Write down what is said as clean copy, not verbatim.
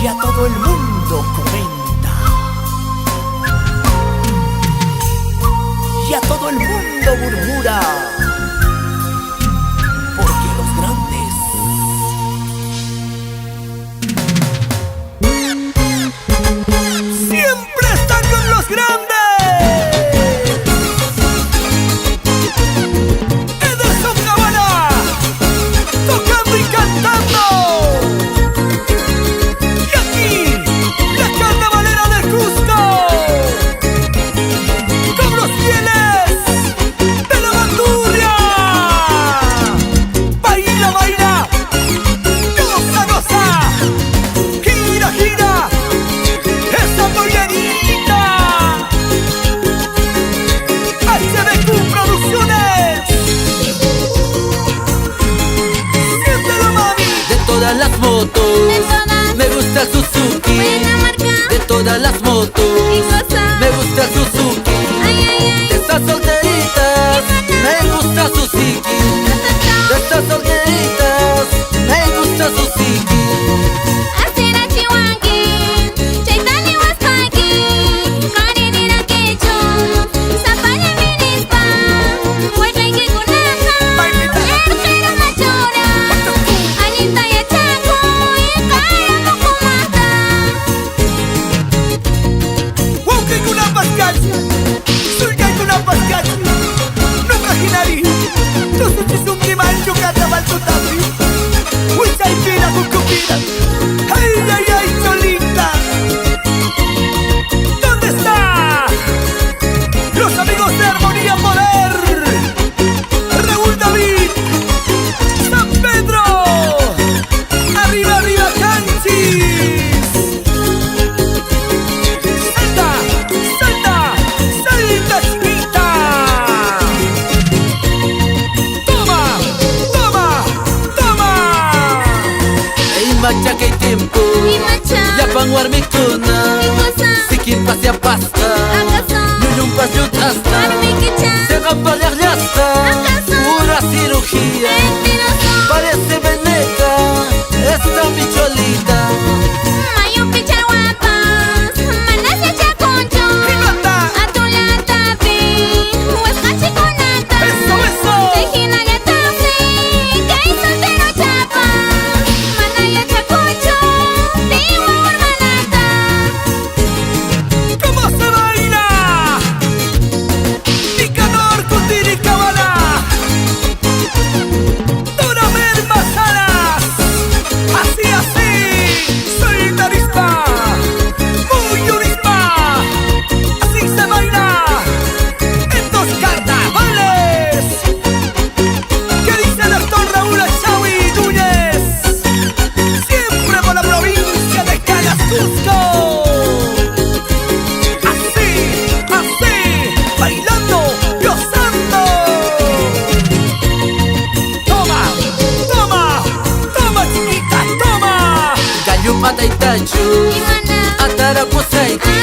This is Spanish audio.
y a todo el mundo comenta, y a todo el mundo murmura, porque los grandes siempre están con los grandes. Las motos, me gusta Suzuki. De todas las motos, me gusta Suzuki. De estas solteritas, me gusta Suzuki. De estas solteritas, me gusta Suzuki. ¡Ay, ay, ay, Cholita! ¿Dónde está? Los amigos de Armonía Poder, Raúl David, San Pedro, arriba, arriba, Canchis. Salta, salta, salta, chiquita. Toma, toma, toma. Ei macha que tiempo, ya panguar mi cuna. Si quien pase a pasta, nuyum pas yutasta. Se rampa de pura cirugía. Parece veneca, esta bicholita. Mata Itachu, Atara Posaiti,